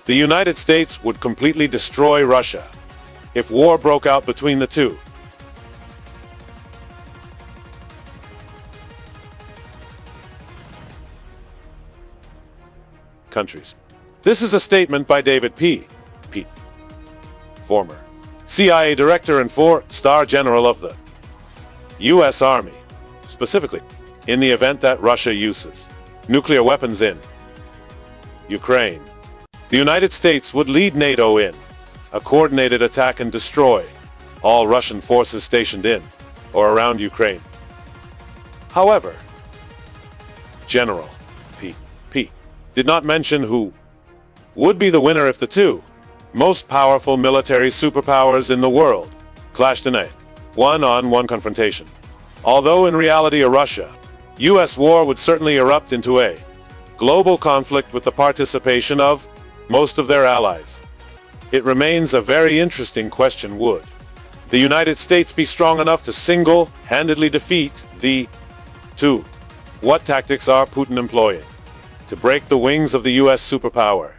The United States would completely destroy Russia if war broke out between the two. Countries. This is a statement by David P. former CIA Director and four-star General of the U.S. Army. Specifically, in the event that Russia uses nuclear weapons in Ukraine, the United States would lead NATO in a coordinated attack and destroy all Russian forces stationed in or around Ukraine. However, General P. did not mention who would be the winner if the two most powerful military superpowers in the world clashed in a one-on-one confrontation. Although in reality a Russia-US war would certainly erupt into a global conflict with the participation of most of their allies. It remains a very interesting question: would the United States be strong enough to single-handedly defeat the two? What tactics are Putin employing to break the wings of the US superpower?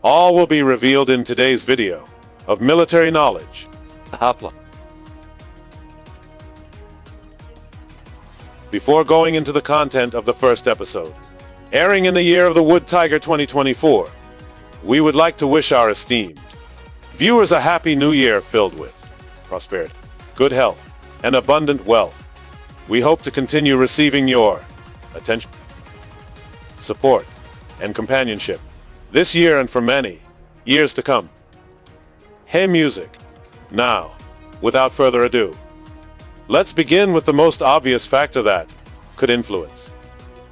All will be revealed in today's video of military knowledge. Before going into the content of the first episode, airing in the year of the Wood Tiger 2024, we would like to wish our esteemed viewers a happy new year filled with prosperity, good health, and abundant wealth. We hope to continue receiving your attention, support, and companionship this year and for many years to come. Hey music! Now, without further ado, let's begin with the most obvious factor that could influence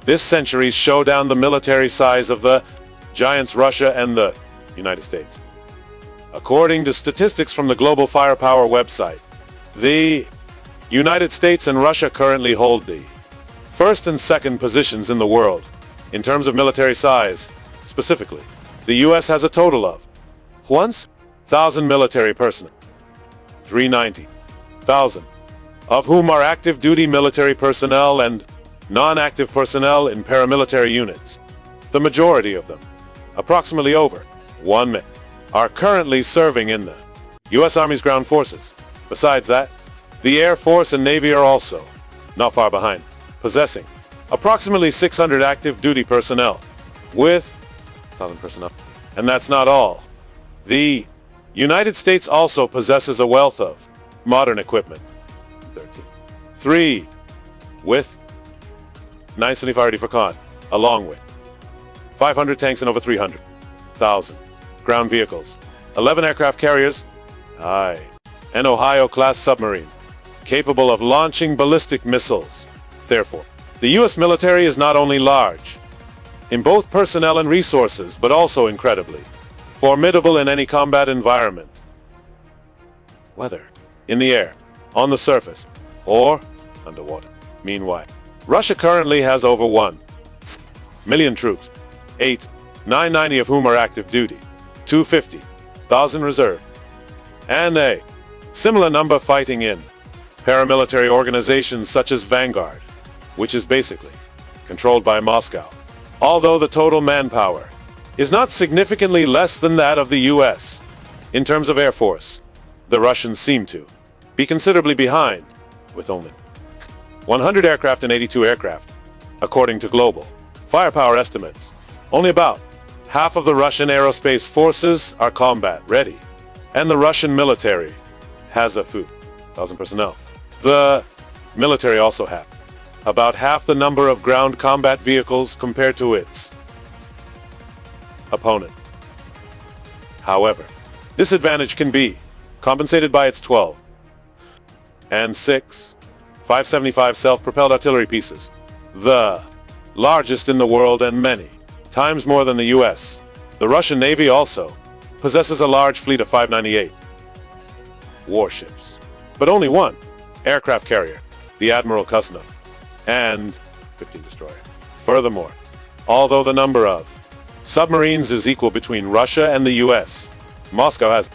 this century's showdown: the military size of the giants Russia and the United States. According to statistics from the Global Firepower website, the United States and Russia currently hold the first and second positions in the world in terms of military size. Specifically, the US has a total of 1,000 military personnel, 390,000 of whom are active duty military personnel and non-active personnel in paramilitary units. The majority of them, approximately over 1 million, are currently serving in the US Army's ground forces. Besides that, the Air Force and Navy are also not far behind, possessing approximately 600 active duty personnel with 1,000 personnel. And that's not all. The United States also possesses a wealth of modern equipment. 3 with 975 for con, along with 500 tanks and over 300,000 ground vehicles, 11 aircraft carriers, an Ohio-class submarine capable of launching ballistic missiles. Therefore, the U.S. military is not only large in both personnel and resources, but also incredibly formidable in any combat environment, whether in the air, on the surface, or underwater. Meanwhile, Russia currently has over 1 million troops, 990 of whom are active duty, 250,000 reserve, and a similar number fighting in paramilitary organizations such as Vanguard, which is basically controlled by Moscow. Although the total manpower is not significantly less than that of the US. In terms of Air Force, the Russians seem to be considerably behind, with only 100 aircraft and 82 aircraft. According to global firepower estimates, only about half of the Russian aerospace forces are combat ready, and the Russian military has a few thousand personnel. The military also has about half the number of ground combat vehicles compared to its opponent. However, this advantage can be compensated by its 12 and 6 575 self-propelled artillery pieces, the largest in the world and many times more than the US. The Russian Navy also possesses a large fleet of 598 warships, but only one aircraft carrier, the Admiral Kusnov, and 15 destroyers. Furthermore, although the number of submarines is equal between Russia and the US, Moscow has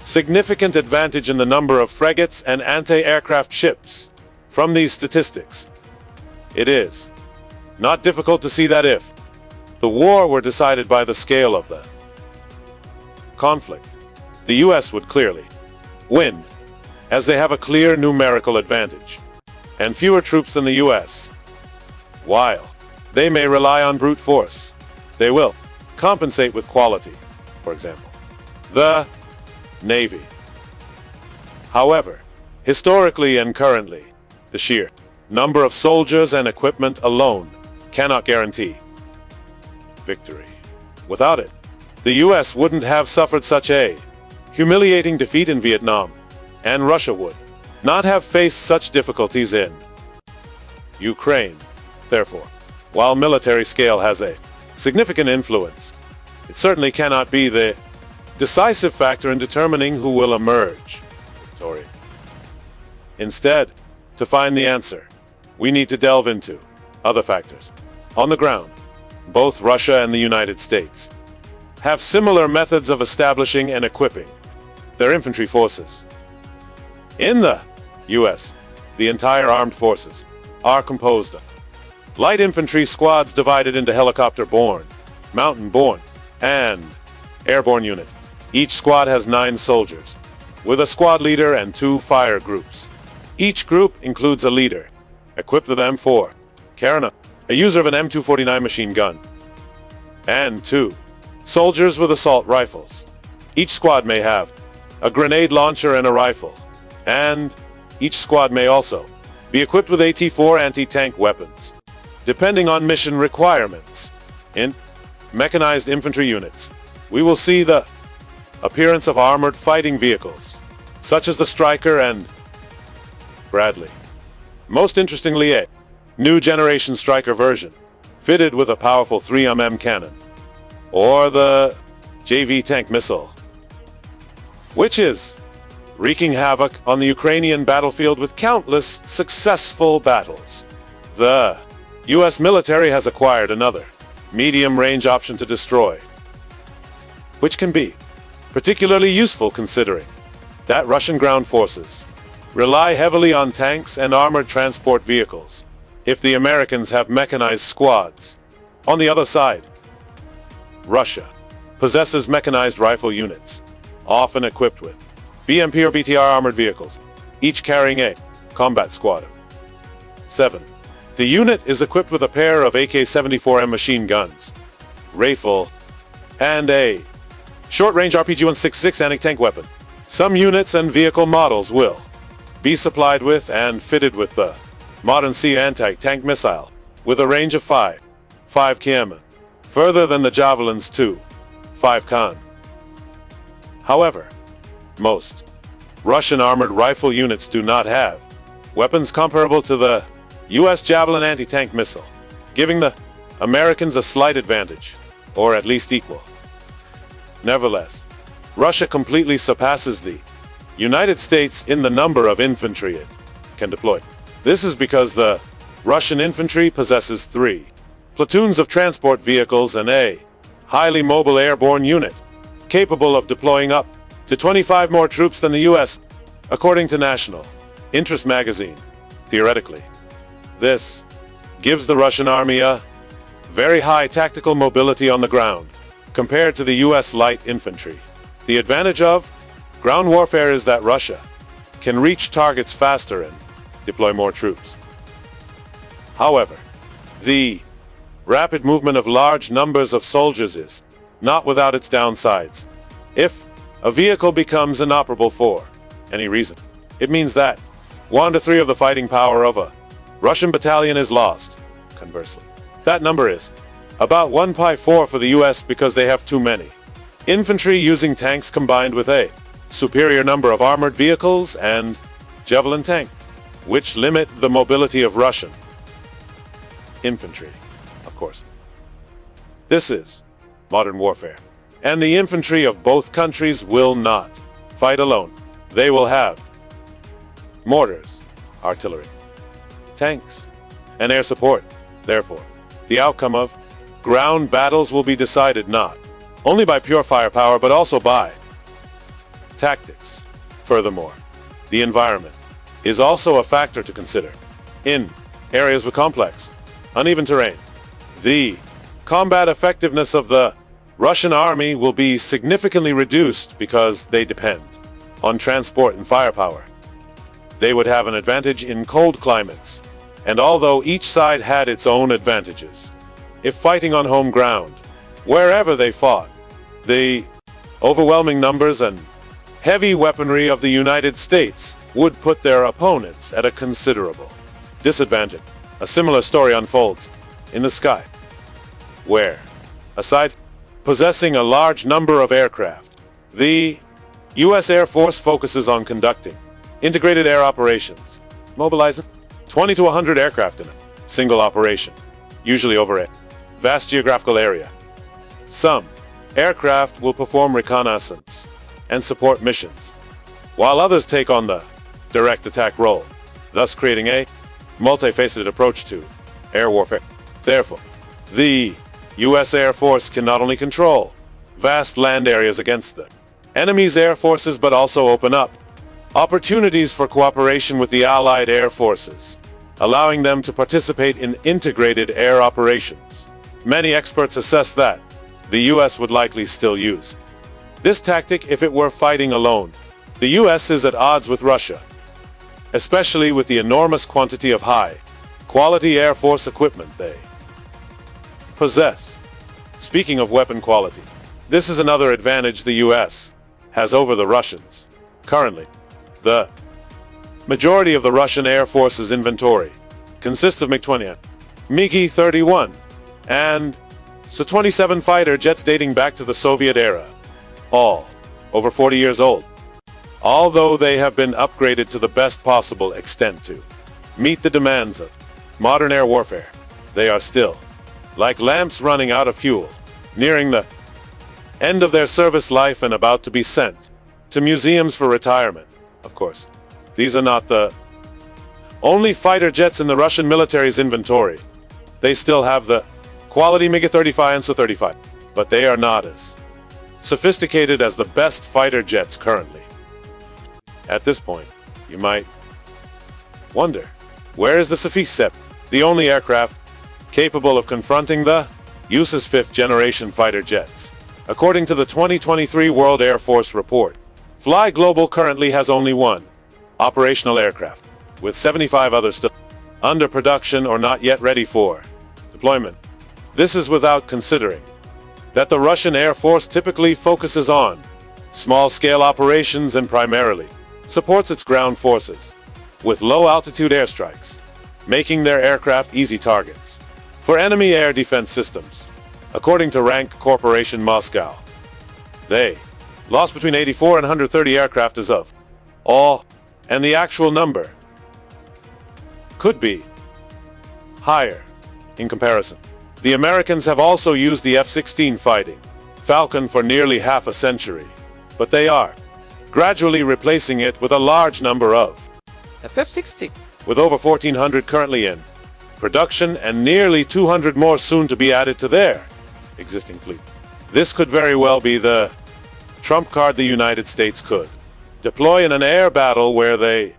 significant advantage in the number of frigates and anti-aircraft ships. From these statistics, it is not difficult to see that if the war were decided by the scale of the conflict, the US would clearly win, as they have a clear numerical advantage and fewer troops than the US. While they may rely on brute force, they will compensate with quality. For example, the Navy. However, historically and currently, the sheer number of soldiers and equipment alone cannot guarantee victory. Without it, the US wouldn't have suffered such a humiliating defeat in Vietnam, and Russia would not have faced such difficulties in Ukraine. Therefore, while military scale has a significant influence, it certainly cannot be the decisive factor in determining who will emerge victorious. Instead, to find the answer, we need to delve into other factors. On the ground, both Russia and the United States have similar methods of establishing and equipping their infantry forces. In the US, the entire armed forces are composed of light infantry squads divided into helicopter-borne, mountain-borne, and airborne units. Each squad has 9 soldiers, with a squad leader and 2 fire groups. Each group includes a leader, equipped with M4, Karina, a user of an M249 machine gun, and 2 soldiers with assault rifles. Each squad may have a grenade launcher and a rifle, and each squad may also be equipped with AT-4 anti-tank weapons, depending on mission requirements. In mechanized infantry units, we will see the appearance of armored fighting vehicles, such as the Stryker and Bradley. Most interestingly, a new generation Stryker version, fitted with a powerful 3mm cannon, or the JV tank missile, which is wreaking havoc on the Ukrainian battlefield with countless successful battles. The US military has acquired another medium-range option to destroy, which can be particularly useful considering that Russian ground forces rely heavily on tanks and armored transport vehicles, if the Americans have mechanized squads. On the other side, Russia possesses mechanized rifle units, often equipped with BMP or BTR armored vehicles, each carrying a combat squad of 7. The unit is equipped with a pair of AK-74M machine guns, rifle, and a short-range RPG-166 anti-tank weapon. Some units and vehicle models will be supplied with and fitted with the modern Sea anti-tank missile, with a range of 5 km, further than the Javelin's 5 km. However, most Russian armored rifle units do not have weapons comparable to the US Javelin anti-tank missile, giving the Americans a slight advantage, or at least equal. Nevertheless, Russia completely surpasses the United States in the number of infantry it can deploy. This is because the Russian infantry possesses 3 platoons of transport vehicles and a highly mobile airborne unit, capable of deploying up to 25 more troops than the US, according to National Interest magazine. Theoretically, this gives the Russian army a very high tactical mobility on the ground, compared to the US light infantry. The advantage of ground warfare is that Russia can reach targets faster and deploy more troops. However, the rapid movement of large numbers of soldiers is not without its downsides. If a vehicle becomes inoperable for any reason, it means that 1 to 3 of the fighting power of a Russian battalion is lost. Conversely, that number is about 1/4 for the US because they have too many infantry using tanks combined with a superior number of armored vehicles and Javelin tank, which limit the mobility of Russian infantry. Of course, this is modern warfare, and the infantry of both countries will not fight alone. They will have mortars, artillery, tanks, and air support. Therefore, the outcome of ground battles will be decided not only by pure firepower but also by tactics. Furthermore, the environment is also a factor to consider. In areas with complex, uneven terrain, the combat effectiveness of the Russian army will be significantly reduced because they depend on transport and firepower. They would have an advantage in cold climates, and although each side had its own advantages, if fighting on home ground, wherever they fought, the overwhelming numbers and heavy weaponry of the United States would put their opponents at a considerable disadvantage. A similar story unfolds in the sky, where, aside possessing a large number of aircraft, the U.S. Air Force focuses on conducting integrated air operations, mobilizing 20 to 100 aircraft in a single operation, usually over a vast geographical area. Some aircraft will perform reconnaissance and support missions, while others take on the direct attack role, thus creating a multifaceted approach to air warfare. Therefore, the U.S. Air Force can not only control vast land areas against the enemy's air forces, but also open up opportunities for cooperation with the Allied air forces, allowing them to participate in integrated air operations. Many experts assess that the U.S. would likely still use this tactic if it were fighting alone. The U.S. is at odds with Russia, especially with the enormous quantity of high-quality Air Force equipment they possess. Speaking of weapon quality, this is another advantage the U.S. has over the Russians. Currently, the majority of the Russian Air Force's inventory consists of MiG-20, MiG-31, and Su-27 fighter jets dating back to the Soviet era, all over 40 years old. Although they have been upgraded to the best possible extent to meet the demands of modern air warfare, they are still like lamps running out of fuel, nearing the end of their service life and about to be sent to museums for retirement. Of course, these are not the only fighter jets in the Russian military's inventory. They still have the quality MiG-35 and Su-35, but they are not as sophisticated as the best fighter jets currently. At this point, you might wonder, where is the Su-57, the only aircraft capable of confronting the US's fifth-generation fighter jets? According to the 2023 World Air Force report, Fly Global currently has only one operational aircraft, with 75 others still under production or not yet ready for deployment. This is without considering that the Russian Air Force typically focuses on small-scale operations and primarily supports its ground forces with low-altitude airstrikes, making their aircraft easy targets for enemy air defense systems. According to Rank Corporation Moscow, they lost between 84 and 130 aircraft as of all, and the actual number could be higher in comparison. The Americans have also used the F-16 Fighting Falcon for nearly half a century, but they are gradually replacing it with a large number of F-16, with over 1,400 currently in production and nearly 200 more soon to be added to their existing fleet. This could very well be the trump card the United States could deploy in an air battle where they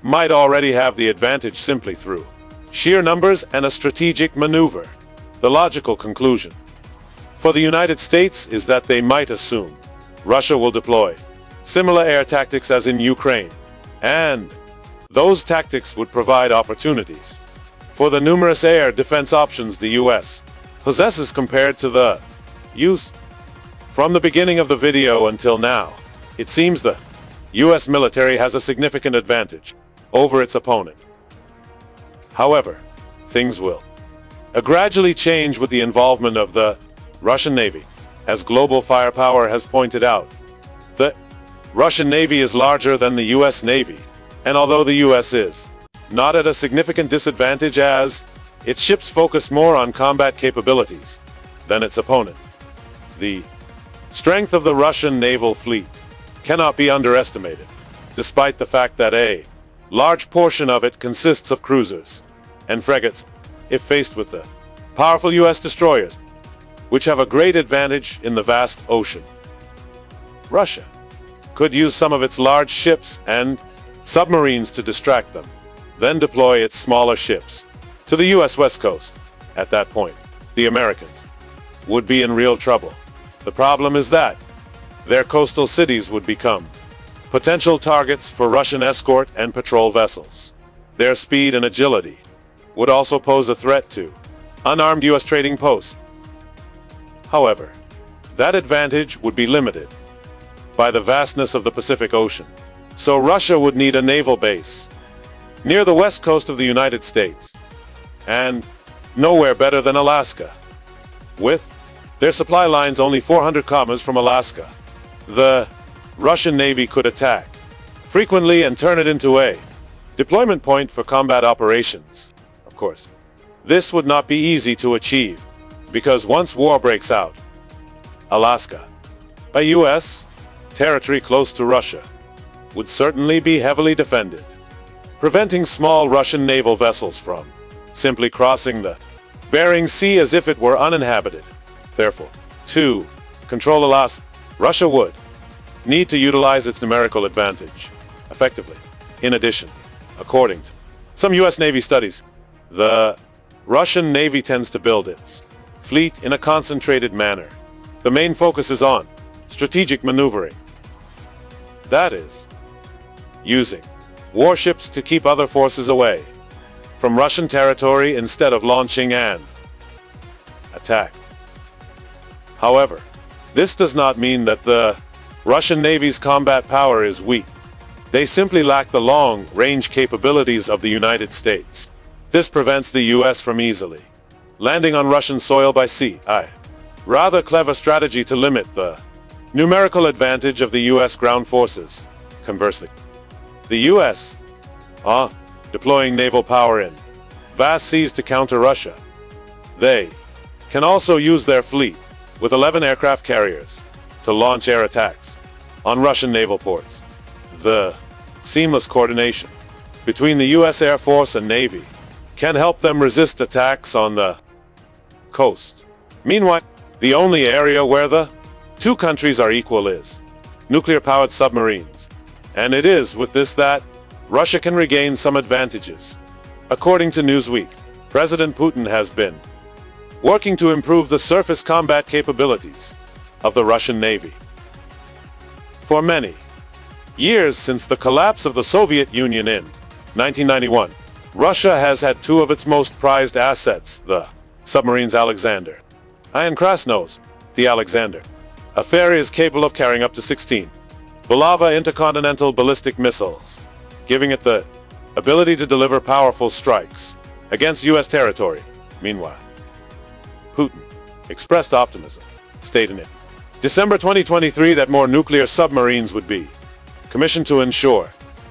might already have the advantage simply through sheer numbers and a strategic maneuver. The logical conclusion for the United States is that they might assume Russia will deploy similar air tactics as in Ukraine, and those tactics would provide opportunities for the numerous air defense options the U.S. possesses compared to the use. From the beginning of the video until now, it seems the U.S. military has a significant advantage over its opponent. However, things will gradually change with the involvement of the Russian Navy. As global firepower has pointed out, the Russian Navy is larger than the U.S. Navy, and although the U.S. is not at a significant disadvantage as its ships focus more on combat capabilities than its opponent, the strength of the Russian naval fleet cannot be underestimated, despite the fact that a large portion of it consists of cruisers and frigates. If faced with the powerful U.S. destroyers, which have a great advantage in the vast ocean, Russia could use some of its large ships and submarines to distract them, then deploy its smaller ships to the U.S. West Coast. At that point, the Americans would be in real trouble. The problem is that their coastal cities would become potential targets for Russian escort and patrol vessels. Their speed and agility would also pose a threat to unarmed U.S. trading posts. However, that advantage would be limited by the vastness of the Pacific Ocean. So Russia would need a naval base near the west coast of the United States, and nowhere better than Alaska. With their supply lines only 400 kilometers from Alaska, the Russian Navy could attack frequently and turn it into a deployment point for combat operations. Of course, this would not be easy to achieve, because once war breaks out, Alaska, a U.S. territory close to Russia, would certainly be heavily defended, preventing small Russian naval vessels from simply crossing the Bering Sea as if it were uninhabited. Therefore, to control Alaska, Russia would need to utilize its numerical advantage effectively. In addition, according to some U.S. Navy studies, the Russian Navy tends to build its fleet in a concentrated manner. The main focus is on strategic maneuvering. That is, using warships to keep other forces away from Russian territory instead of launching an attack. However, this does not mean that the Russian Navy's combat power is weak. They simply lack the long-range capabilities of the United States. This prevents the U.S. from easily landing on Russian soil by sea. A rather clever strategy to limit the numerical advantage of the U.S. ground forces. Conversely, the U.S. deploying naval power in vast seas to counter Russia. They can also use their fleet with 11 aircraft carriers to launch air attacks on Russian naval ports. The seamless coordination between the U.S. Air Force and Navy can help them resist attacks on the coast. Meanwhile, the only area where the two countries are equal is nuclear-powered submarines. And it is with this that Russia can regain some advantages. According to Newsweek, President Putin has been working to improve the surface combat capabilities of the Russian Navy. For many years since the collapse of the Soviet Union in 1991, Russia has had two of its most prized assets, the submarines Alexander and Krasnos. The Alexander affair is capable of carrying up to 16 Bulava intercontinental ballistic missiles, giving it the ability to deliver powerful strikes against U.S. territory. Meanwhile, Putin expressed optimism, stating in December 2023 that more nuclear submarines would be commissioned to ensure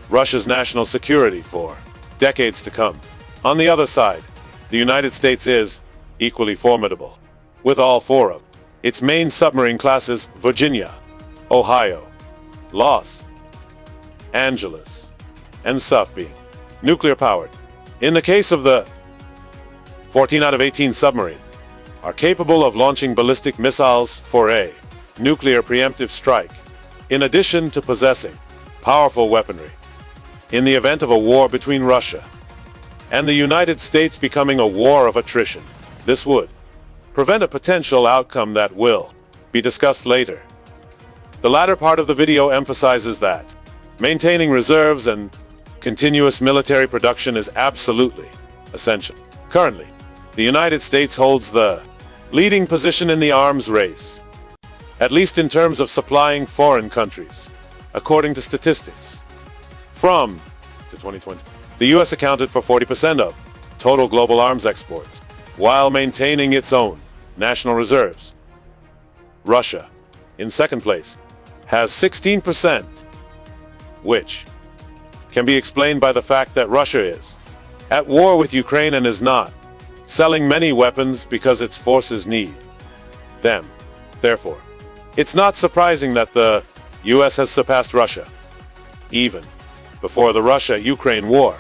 Russia's national security for decades to come. On the other side, the United States is equally formidable, with all four of its main submarine classes, Virginia, Ohio, Los Angeles, and SUF, being nuclear-powered. In the case of the 14 out of 18 submarine are capable of launching ballistic missiles for a nuclear preemptive strike, in addition to possessing powerful weaponry. In the event of a war between Russia and the United States becoming a war of attrition, this would prevent a potential outcome that will be discussed later. The latter part of the video emphasizes that maintaining reserves and continuous military production is absolutely essential. Currently, the United States holds the leading position in the arms race, at least in terms of supplying foreign countries. According to statistics from 2020, the U.S. accounted for 40% of total global arms exports, while maintaining its own national reserves. Russia, in second place, has 16%, which can be explained by the fact that Russia is at war with Ukraine and is not selling many weapons because its forces need them. Therefore, it's not surprising that the U.S. has surpassed Russia. Even before the Russia-Ukraine war,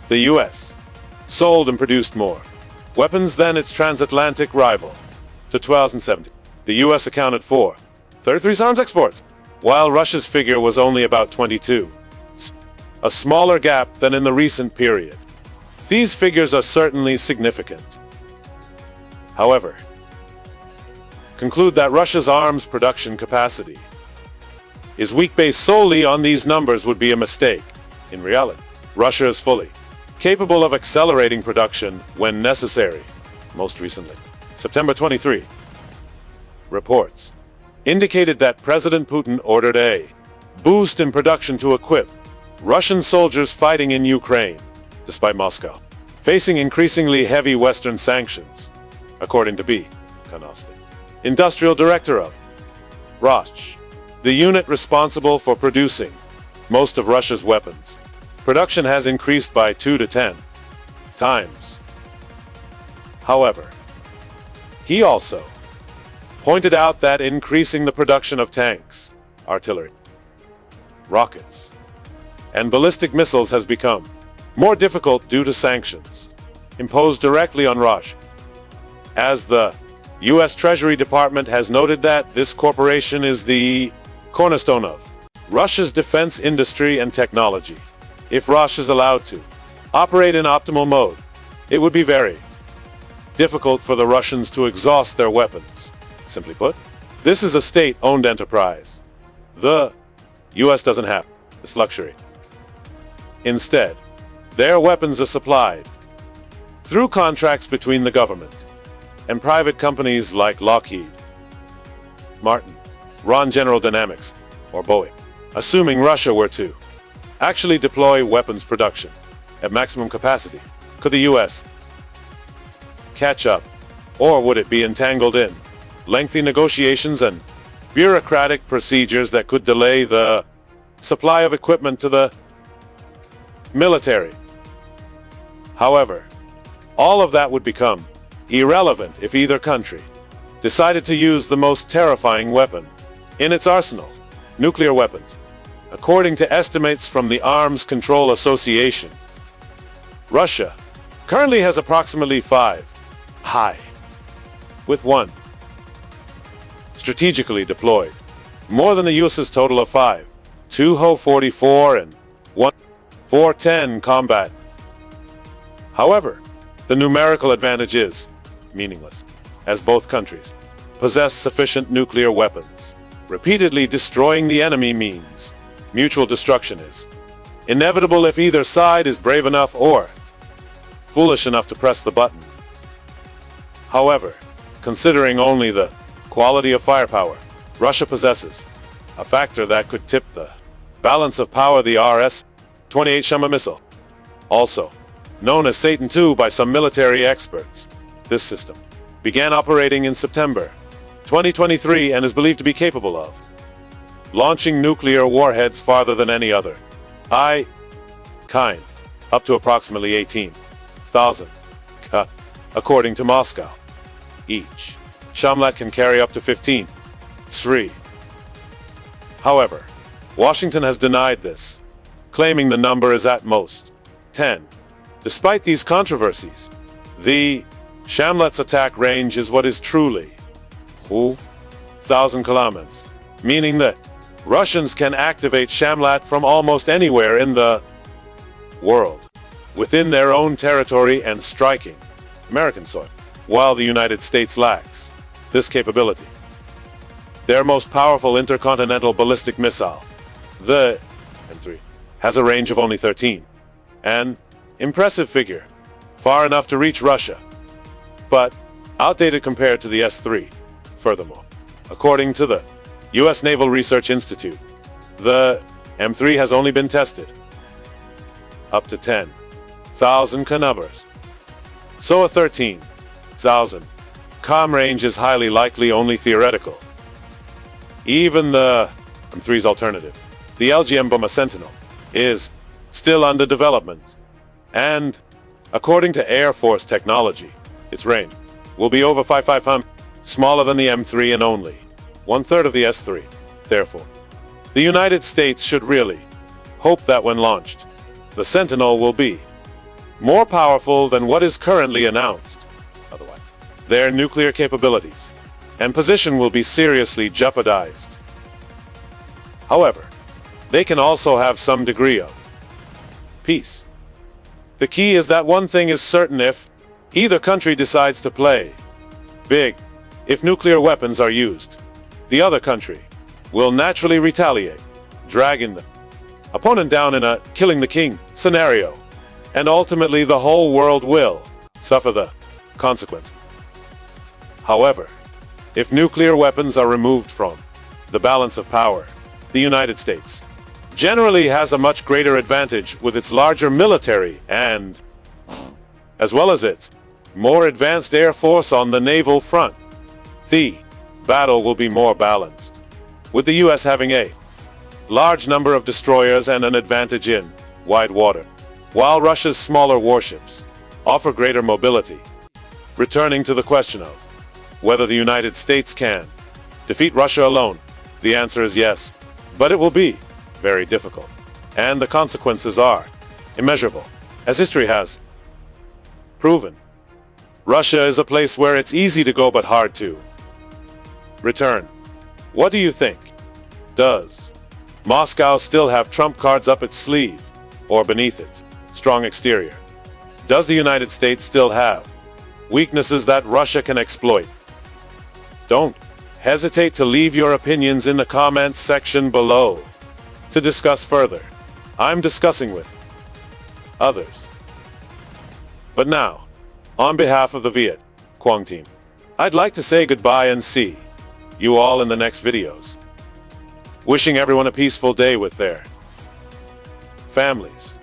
the U.S. sold and produced more weapons than its transatlantic rival. To 2017, the U.S. accounted for 33% arms exports, while Russia's figure was only about 22%, a smaller gap than in the recent period. These figures are certainly significant. However, conclude that Russia's arms production capacity is weak based solely on these numbers would be a mistake. In reality, Russia is fully capable of accelerating production when necessary. Most recently, September 23, reports indicated that President Putin ordered a boost in production to equip Russian soldiers fighting in Ukraine, despite Moscow facing increasingly heavy Western sanctions, according to B. Konosty, industrial director of Rosh, the unit responsible for producing most of Russia's weapons. Production has increased by 2 to 10 times. However, he also pointed out that increasing the production of tanks, artillery, rockets, and ballistic missiles has become more difficult due to sanctions imposed directly on Russia. As the U.S. Treasury Department has noted that this corporation is the cornerstone of Russia's defense industry and technology. If Russia is allowed to operate in optimal mode, it would be very difficult for the Russians to exhaust their weapons. Simply put, this is a state-owned enterprise. The U.S. doesn't have this luxury. Instead, their weapons are supplied through contracts between the government and private companies like Lockheed Martin, General Dynamics, or Boeing. Assuming Russia were to actually deploy weapons production at maximum capacity, could the U.S. catch up, or would it be entangled in lengthy negotiations and bureaucratic procedures that could delay the supply of equipment to the military? However, all of that would become irrelevant if either country decided to use the most terrifying weapon in its arsenal, nuclear weapons. According to estimates from the Arms Control Association, Russia currently has approximately 5 with 1 strategically deployed, more than the US's total of 5, 2 Ho-44 and 1 410 combat. However, the numerical advantage is meaningless, as both countries possess sufficient nuclear weapons. Repeatedly destroying the enemy means mutual destruction is inevitable if either side is brave enough or foolish enough to press the button. However, considering only the quality of firepower Russia possesses, a factor that could tip the balance of power, the RS-28 Shama missile, also known as Satan II by some military experts. This system began operating in September 2023 and is believed to be capable of launching nuclear warheads farther than any other kind, up to approximately 18,000 according to Moscow. Each Shamlat can carry up to 15.3. However, Washington has denied this, claiming the number is at most 10. Despite these controversies, the Shamlat's attack range is what is truly 1,000 kilometers, meaning that Russians can activate Shamlat from almost anywhere in the world, within their own territory and striking American soil, while the United States lacks this capability. Their most powerful intercontinental ballistic missile, the M3, has a range of only 13. An impressive figure, far enough to reach Russia, but outdated compared to the S-3. Furthermore, according to the U.S. Naval Research Institute, the M3 has only been tested up to 10,000 kilometers. So a 13,000 km range is highly likely only theoretical. Even the M3's alternative, the LGM Bomber Sentinel, is still under development, and according to Air Force technology, its range will be over 5,500, smaller than the M3 and only 1/3 of the S-3. Therefore, the United States should really hope that when launched, the Sentinel will be more powerful than what is currently announced. Otherwise, their nuclear capabilities and position will be seriously jeopardized. However, they can also have some degree of peace. The key is that one thing is certain: if either country decides to play big, If nuclear weapons are used, the other country will naturally retaliate, dragging the opponent down in a killing the king scenario, and ultimately the whole world will suffer the consequence. However, if nuclear weapons are removed from the balance of power, the United States generally has a much greater advantage with its larger military and, as well as its more advanced air force on the naval front. The battle will be more balanced, with the US having a large number of destroyers and an advantage in wide water, while Russia's smaller warships offer greater mobility. Returning to the question of whether the United States can defeat Russia alone, the answer is yes, but it will be very difficult, and the consequences are immeasurable, as history has proven. Russia is a place where it's easy to go but hard to return. What do you think? Does Moscow still have trump cards up its sleeve, or beneath its strong exterior? Does the United States still have weaknesses that Russia can exploit? Don't hesitate to leave your opinions in the comments section below to discuss further. I'm discussing with others. But now, on behalf of the Viet Quang team, I'd like to say goodbye and see you all in the next videos. Wishing everyone a peaceful day with their families.